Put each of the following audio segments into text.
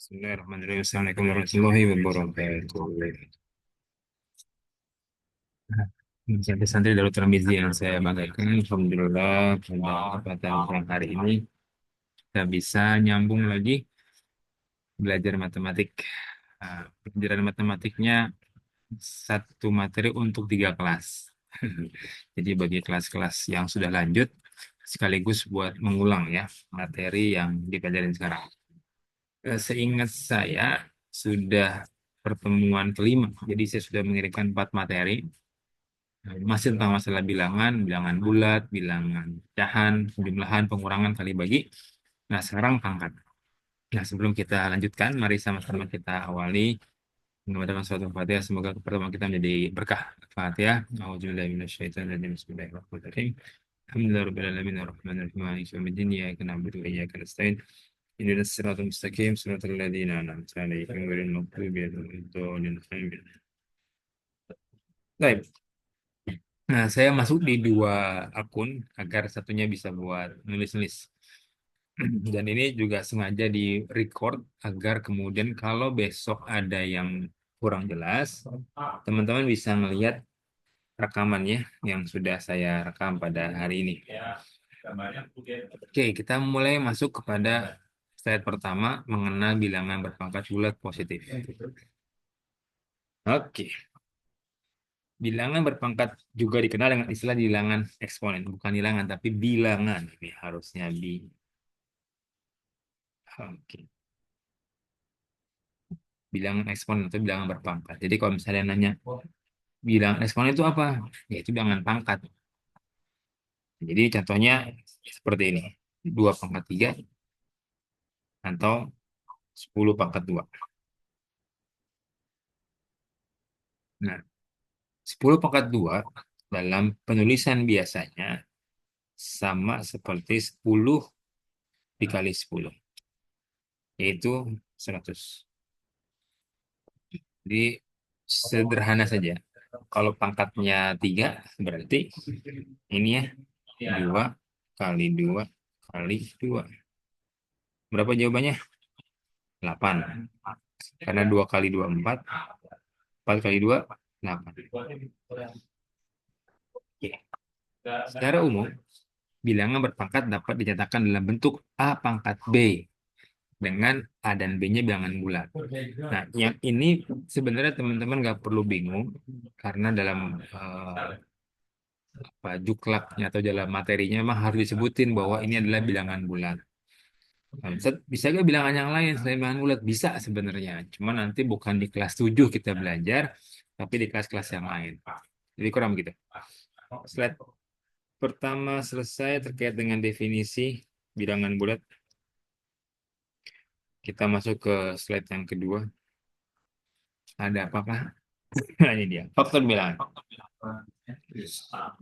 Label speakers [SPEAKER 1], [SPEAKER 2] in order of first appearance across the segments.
[SPEAKER 1] Bismillahirrahmanirrahim. Assalamualaikum warahmatullahi wabarakatuh. Santri-santri Darut Tirmizi yang saya banggakan, Alhamdulillah pada kesempatan siang hari ini kita bisa nyambung lagi belajar matematik. Pelajaran matematiknya satu materi untuk 3 kelas. Jadi bagi kelas-kelas yang sudah lanjut sekaligus buat mengulang ya materi yang dipelajarin sekarang. Seingat saya sudah pertemuan kelima. Jadi saya sudah mengirimkan 4 materi. Masih tentang masalah bilangan, bilangan bulat, bilangan pecahan, jumlahan, pengurangan, kali bagi. Nah, sekarang pangkat. Nah, sebelum kita lanjutkan, mari sama-sama kita awali mengatakan suatu Fatihah. Semoga pertemuan kita menjadi berkah. Fatihah. A'udzubillahi minasyaitonirrajim. Bismillahirrahmanirrahim. Alhamdulillahirrahmanirrahim. Ar-Rahmanir-Rahim. Maliki yaumiddin. Iyyaka na'budu wa iyyaka nasta'in. Ihdinas siratal mustaqim. Siratal ladzina an'amta 'alaihim ghairil maghdubi 'alaihim waladdallin. Baik. Nah, saya masuk di 2 akun agar satunya bisa buat nulis-nulis. Dan ini juga sengaja di record agar kemudian kalau besok ada yang kurang jelas, teman-teman bisa melihat rekamannya yang sudah saya rekam pada hari ini. Oke, kita mulai masuk kepada slide pertama mengenal bilangan berpangkat bulat positif. Oke, bilangan berpangkat juga dikenal dengan istilah bilangan eksponen, bukan bilangan tapi bilangan. Ini harusnya bi. Oke, bilangan eksponen atau bilangan berpangkat. Jadi kalau misalnya nanya bilangan eksponen itu apa? Ya itu bilangan pangkat. Jadi contohnya seperti ini. 2/3 atau 10/2. Nah, 10/2 dalam penulisan biasanya sama seperti 10 dikali 10, yaitu 100. Jadi sederhana saja. Kalau pangkatnya 3, berarti ini ya 2 kali 2 kali 2. Berapa jawabannya? 8. Karena 2 kali 2 4, 4 kali 2 8. Oke. Secara umum, bilangan berpangkat dapat dinyatakan dalam bentuk A pangkat B dengan A dan B-nya bilangan bulat. Nah, yang ini sebenarnya teman-teman nggak perlu bingung karena dalam juklaknya atau dalam materinya memang harus disebutin bahwa ini adalah bilangan bulat. Nah, bisa gak bilangan yang lain selain bilangan bulat? Bisa sebenarnya. Cuma nanti bukan di kelas 7 kita belajar, tapi di kelas-kelas yang lain. Jadi kurang begitu. Slide pertama selesai terkait dengan definisi bilangan bulat. Kita masuk ke slide yang kedua. Ada apakah? Nah, ini dia. Faktor bilangan.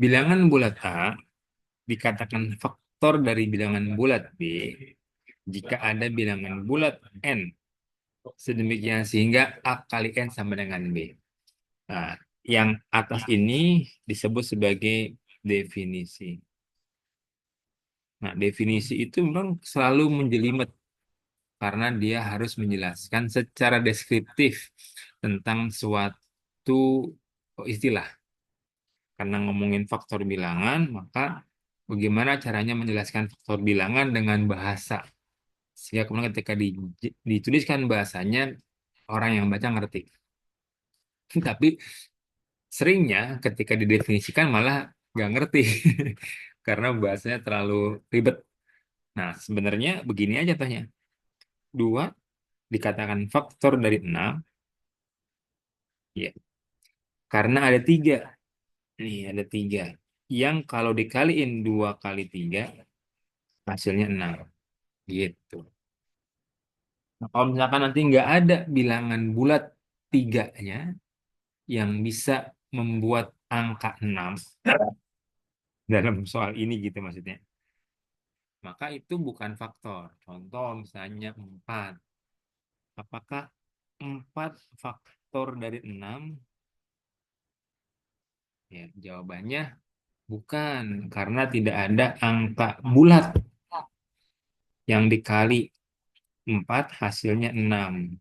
[SPEAKER 1] Bilangan bulat A dikatakan faktor dari bilangan bulat B jika ada bilangan bulat N sedemikian sehingga A kali N sama dengan B. Nah, yang atas ini disebut sebagai definisi. Nah, definisi itu memang selalu menjelimet karena dia harus menjelaskan secara deskriptif tentang suatu istilah. Karena ngomongin faktor bilangan, maka bagaimana caranya menjelaskan faktor bilangan dengan bahasa. Sehingga kemudian ketika dituliskan bahasanya, orang yang baca ngerti. Tapi seringnya ketika didefinisikan malah nggak ngerti. Karena bahasanya terlalu ribet. Nah, sebenarnya begini aja tanya. 2 dikatakan faktor dari 6, ya. Karena ada 3. Nih, ada 3. Yang kalau dikaliin 2 kali 3, hasilnya 6. Gitu. Nah, kalau misalkan nanti nggak ada bilangan bulat 3-nya yang bisa membuat angka 6 dalam soal ini gitu maksudnya. Maka itu bukan faktor. Contoh misalnya 4. Apakah 4 faktor dari 6? Ya, jawabannya bukan. Karena tidak ada angka bulat yang dikali 4 hasilnya 6.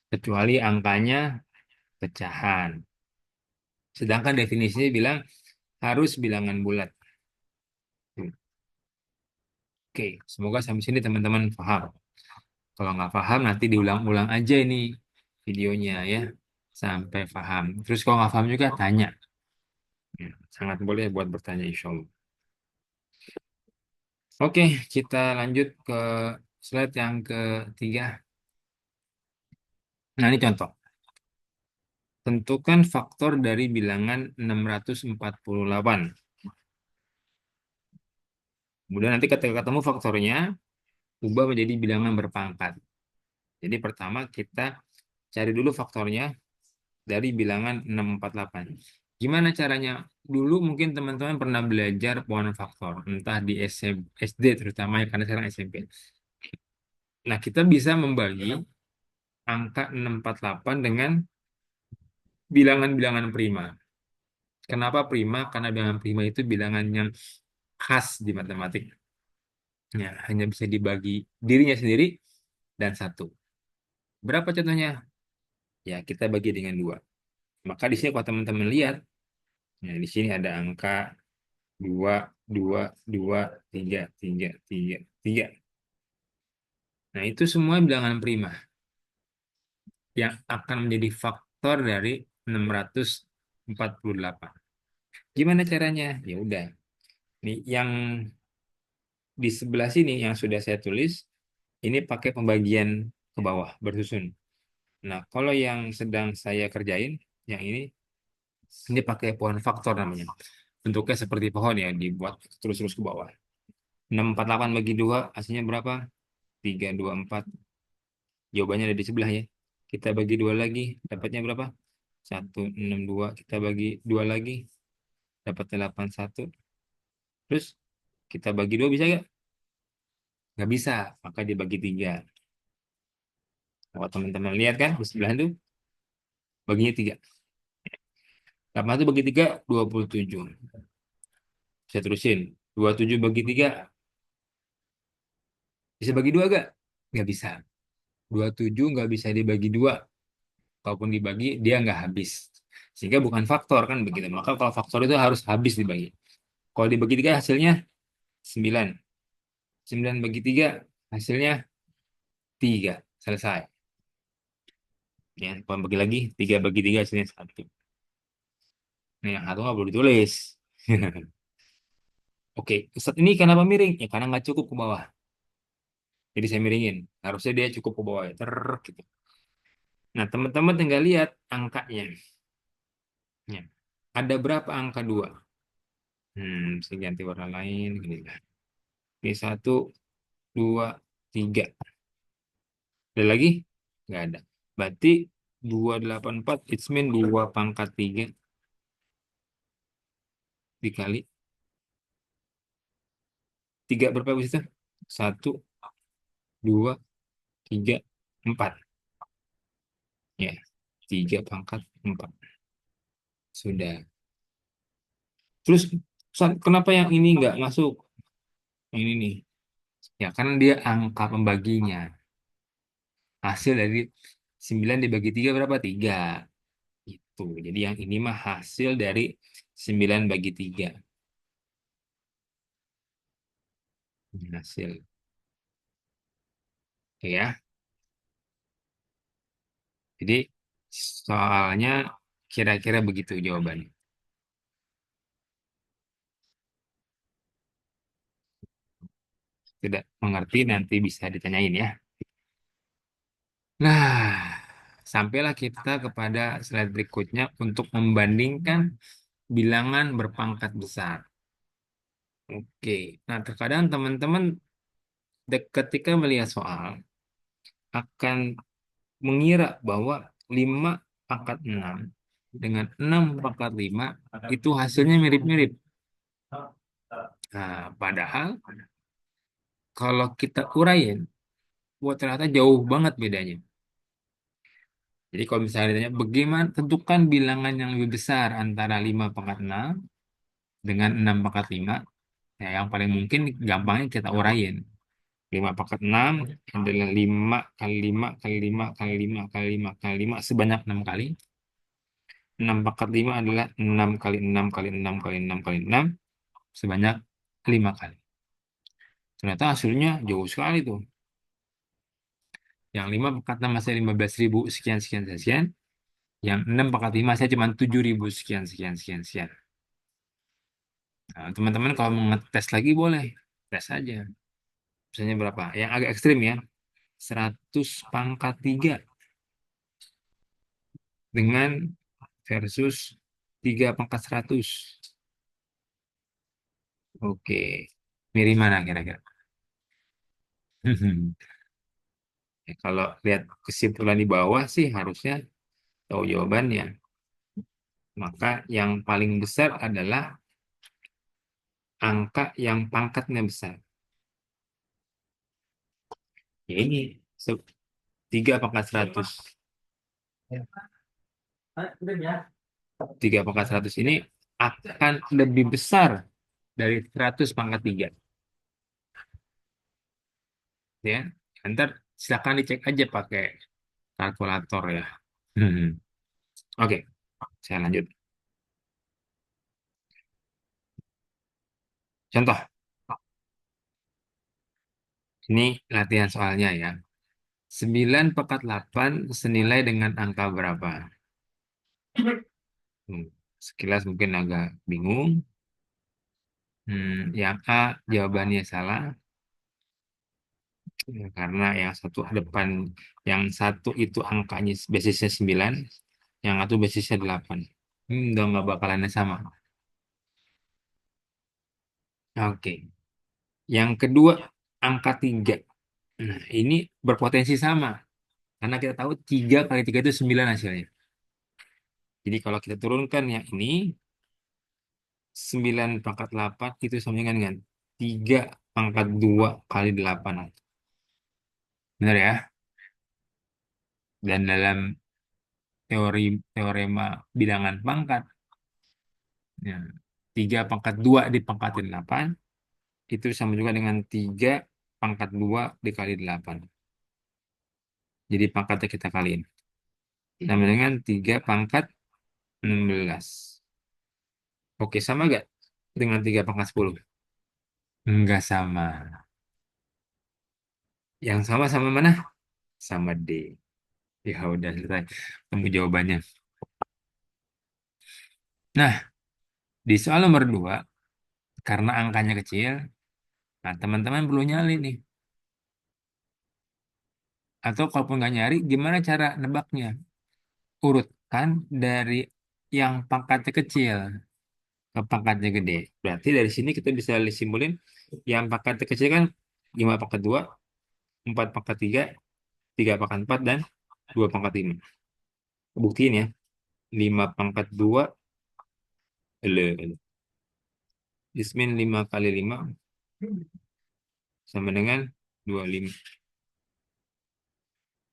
[SPEAKER 1] Kecuali angkanya pecahan. Sedangkan definisinya bilang harus bilangan bulat. Oke, semoga sampai sini teman-teman paham. Kalau nggak paham nanti diulang-ulang aja ini videonya ya. Sampai paham. Terus kalau nggak paham juga tanya. Ya, sangat boleh buat bertanya insya Allah. Oke, kita lanjut ke slide yang ketiga. Nah, ini contoh. Tentukan faktor dari bilangan 648. Kemudian nanti ketika ketemu faktornya, ubah menjadi bilangan berpangkat. Jadi pertama kita cari dulu faktornya dari bilangan 648. Gimana caranya? Dulu mungkin teman-teman pernah belajar pohon faktor, entah di SD terutama ya, karena sekarang SMP. Nah, kita bisa membagi angka 648 dengan bilangan-bilangan prima. Kenapa prima? Karena bilangan prima itu bilangan yang khas di matematik. Ya, hanya bisa dibagi dirinya sendiri dan satu. Berapa contohnya? Ya, kita bagi dengan dua. Maka di sini kalau teman-teman lihat, ya di sini ada angka dua, dua, dua, tiga, tiga, tiga, tiga. Nah, itu semua bilangan prima yang akan menjadi faktor dari 648. Gimana caranya? Ya udah. Nih, yang di sebelah sini yang sudah saya tulis, ini pakai pembagian ke bawah, bersusun. Nah, kalau yang sedang saya kerjain, yang ini pakai pohon faktor namanya. Bentuknya seperti pohon ya, dibuat terus-terus ke bawah. 648 bagi 2, hasilnya berapa? 324. Jawabannya ada di sebelah ya. Kita bagi 2 lagi, dapatnya berapa? 162. Kita bagi 2 lagi, dapat 81. Terus kita bagi 2 bisa nggak? Nggak bisa, maka dibagi 3. Kalau teman-teman lihat kan, di sebelah itu baginya 3. 81 bagi 3, 27. Saya terusin. 27 bagi 3, bisa bagi 2 nggak? Nggak bisa. 27 nggak bisa dibagi 2. Kalaupun dibagi, dia nggak habis. Sehingga bukan faktor kan begitu. Maka kalau faktor itu harus habis dibagi. Kalau dibagi 3 hasilnya 9. 9 bagi 3 hasilnya 3. Selesai. Ya, kalau bagi lagi 3 bagi 3 hasilnya 1. Nah, yang satu nggak perlu ditulis. Oke, Ustaz ini kenapa miring? Ya karena nggak cukup ke bawah. Jadi saya miringin. Harusnya dia cukup ke bawah ya. Gitu. Nah, teman-teman tinggal lihat angkanya. Ya. Ada berapa angka 2? Saya ganti warna lain. Gini. Ini 1, 2, 3. Ada lagi? Nggak ada. Berarti 284, it's mean 2 pangkat 3 dikali 3 berapa bisa? 1, 2, 3, 4. Ya, 3 pangkat 4. Sudah. Terus, kenapa yang ini nggak masuk? Yang ini nih. Ya, karena dia angka pembaginya. Hasil dari 9 dibagi 3 berapa? 3. Itu. Jadi yang ini mah hasil dari 9 bagi 3. Ini hasil. Oke ya. Jadi soalnya kira-kira begitu jawabannya. Tidak mengerti nanti bisa ditanyain ya. Nah, sampailah kita kepada slide berikutnya untuk membandingkan bilangan berpangkat besar. Oke. Nah, terkadang teman-teman ketika melihat soal akan mengira bahwa 5 pangkat 6 dengan 6 pangkat 5 itu hasilnya mirip-mirip. Nah, padahal kalau kita uraiin, wah ternyata jauh banget bedanya. Jadi kalau misalnya ditanya, bagaimana tentukan bilangan yang lebih besar antara 5 pangkat 6 dengan 6 pangkat 5, ya yang paling mungkin gampangnya kita uraiin. 5 pangkat 6 adalah 5 kali 5 kali 5 kali 5 kali 5 kali 5 sebanyak 6 kali. 6 pangkat 5 adalah 6 kali 6 kali 6 kali 6 kali 6 sebanyak 5 kali. Ternyata hasilnya jauh sekali tuh. Yang 5 pangkat 6 masih 15.000 sekian sekian sekian. Yang 6 pangkat 5 saya cuma 7.000 sekian sekian sekian sekian. Nah, teman-teman kalau mau ngetes lagi boleh. Tes aja. Misalnya berapa? Yang agak ekstrim ya. 100 pangkat 3 dengan versus 3 pangkat 100. Oke. Mirip mana kira-kira? Ya, kalau lihat kesimpulan di bawah sih harusnya tahu jawabannya. Maka yang paling besar adalah angka yang pangkatnya besar. Ya ini, 3 pangkat 100. 3 pangkat 100 ini akan lebih besar dari 100 pangkat 3. Ya, ntar silakan dicek aja pakai kalkulator ya. Hmm. Oke, saya lanjut. Contoh, ini latihan soalnya ya. 9 pangkat 8 senilai dengan angka berapa? Hmm, Sekilas mungkin agak bingung. Yang A jawabannya salah. Ya, karena yang satu itu angkanya basisnya 9, yang satu basisnya 8. Udah nggak bakalannya sama. Oke. Yang kedua, angka 3. Nah, ini berpotensi sama. Karena kita tahu 3 kali 3 itu 9 hasilnya. Jadi kalau kita turunkan yang ini, 9 pangkat 8 itu sama dengan 3 pangkat 2 kali 8. Benar ya? Dan dalam teorema bilangan pangkat, ya, 3 pangkat 2 dipangkatin 8, itu sama juga dengan 3 pangkat 2 dikali 8. Jadi pangkatnya kita kaliin. Sama dengan 3 pangkat 16. Oke, sama gak dengan 3 pangkat 10? Enggak sama. Yang sama mana? Sama D. Ya udah selesai. Temu jawabannya. Nah, di soal nomor 2, karena angkanya kecil, nah teman-teman perlu nyali nih. Atau kalaupun nggak nyari, gimana cara nebaknya? Urutkan dari yang pangkatnya kecil ke pangkatnya gede. Berarti dari sini kita bisa simpulin yang pangkatnya kecil kan 5 pangkat 2, 4 pangkat 3, 3 pangkat 4, dan 2 pangkat 5. Buktiin ya. 5 pangkat 2, Ismin 5 kali 5 sama dengan 25.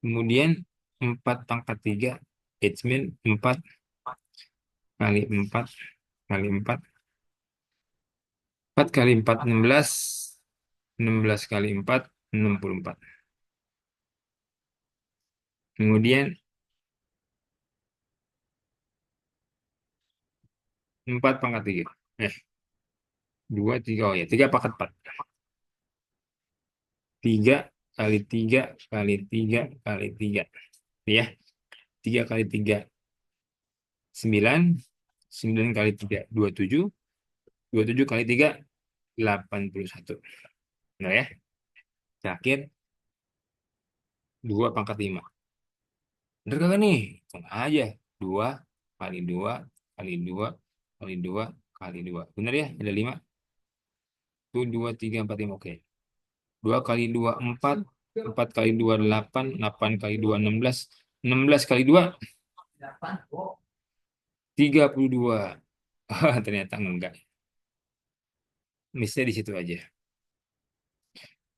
[SPEAKER 1] Kemudian 4 pangkat 3, Ismin 4 kali 4 kali 4. 4 kali 4, 16. 16 kali 4, 64. Kemudian 4 pangkat 3. 2, 3. Oh ya, 3 pangkat 4. 3 kali 3 kali 3 kali 3. Ya, 3 kali 3, 9. 9 kali 3, 27. 27 kali 3, 81. Nah ya, terakhir 2 pangkat 5. Bener kagak nih? Hitung aja. 2 kali 2 kali 2 kali 2 kali 2. Bener ya? Ada 5. Itu 2, 3, 4, 5. Oke. 2 kali 2, 4. 4 kali 2, 8. 8 kali 2, 16. 16 kali 2, 32. Ah, ternyata enggak. Misalnya di situ aja.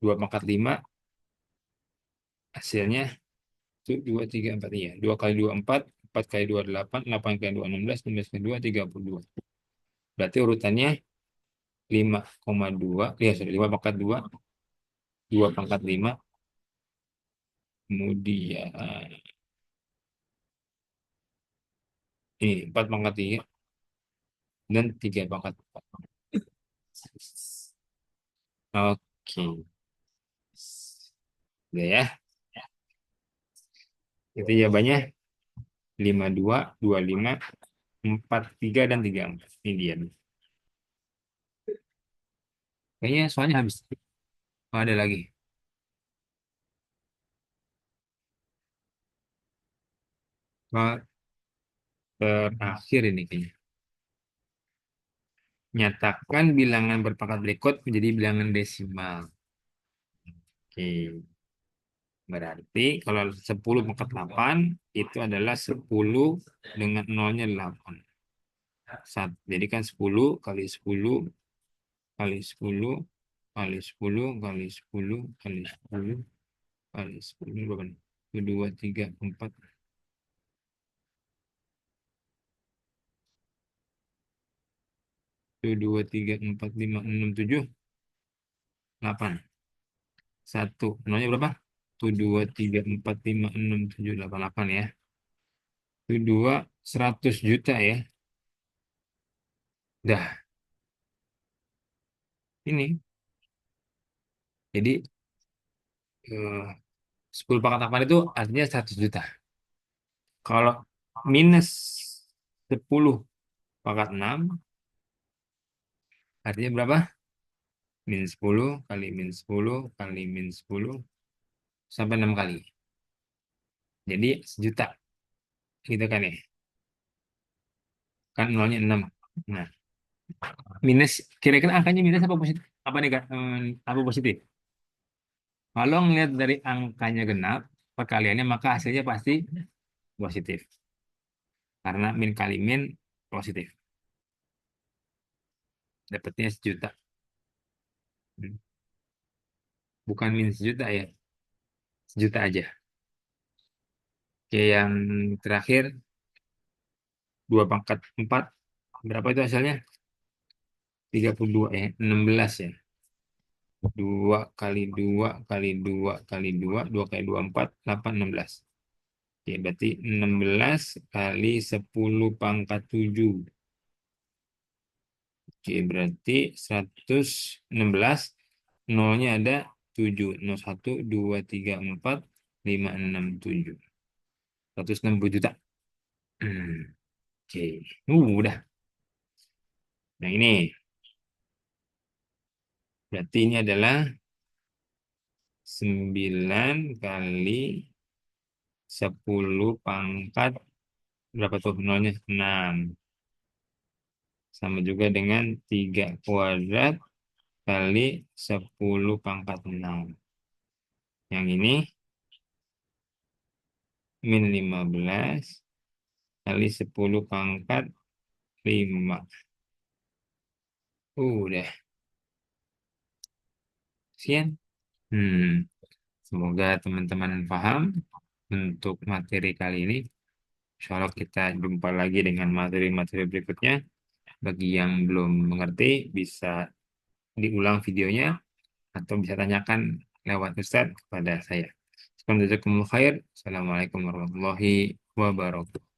[SPEAKER 1] 2 pangkat 5 hasilnya itu 2, 3, 4. Iya. 2 kali 2, 4. 4 kali 2, 8. 8 kali 2, 16. 16 kali 2, 32. Berarti urutannya 5,2. Ya, sudah 5 pangkat 2. 2 pangkat 5, kemudian ini 4 pangkat 3, dan 3 pangkat 4. Oke, udah ya. Itu jawabannya 52, 25, 43, dan 34. Ini dia nih. Kayaknya soalnya habis. Oh, ada lagi. Oh, terakhir ini kayaknya. Nyatakan bilangan berpangkat berikut menjadi bilangan desimal. Oke. Berarti kalau 10 pangkat 8 itu adalah 10 dengan nolnya 8. Jadi kan 10 kali 10 kali 10 kali 10 kali 10 kali 10 kali 10 berapa nih? 1, 2, 3, 4. 1, 2, 3, 4, 5, 6, 7, 8. Satu. Nolnya berapa? 1, 2, 3, 4, 5, 6, 7, 8. 8 ya. Itu 2, 100 juta ya. Dah, ini. Jadi, eh, 10 pangkat 8 itu artinya 100 juta. Kalau minus 10 pangkat 6 artinya berapa? Min 10 kali min 10 kali min 10 sampai 6 kali. Jadi 1 juta gitu kan ya. Kan nolnya 6. Nah, minus kira-kira angkanya minus apa positif? Apa nih Kak? Apa positif? Kalau ngelihat dari angkanya genap, perkaliannya maka hasilnya pasti positif. Karena min kali min positif. Dapatnya 1 juta. Hmm. Bukan min 1 juta ya. 1 juta aja. Oke, yang terakhir 2 pangkat 4. Berapa itu hasilnya? 32 ya. 16 ya. 2 kali 2 kali 2 kali 2. 2 kali 2 4. 8, 16. Oke, berarti 16 kali 10 pangkat 7. Oke, berarti 116. Nolnya ada 7. 0, 1, 2, 3, 4, 5, 6, 7. 160 juta. Hmm, oke. Udah. Yang ini. Berarti ini adalah 9 kali 10 pangkat. Berapa tuh nolnya? 6. Sama juga dengan 3 kuadrat kali 10 pangkat 6. Yang ini min 15 kali 10 pangkat 5. Udah. Sekian. Hmm, semoga teman-teman paham untuk materi kali ini. Insya Allah kita jumpa lagi dengan materi-materi berikutnya. Bagi yang belum mengerti, bisa diulang videonya atau bisa tanyakan lewat Ustadz kepada saya. Assalamualaikum warahmatullahi wabarakatuh.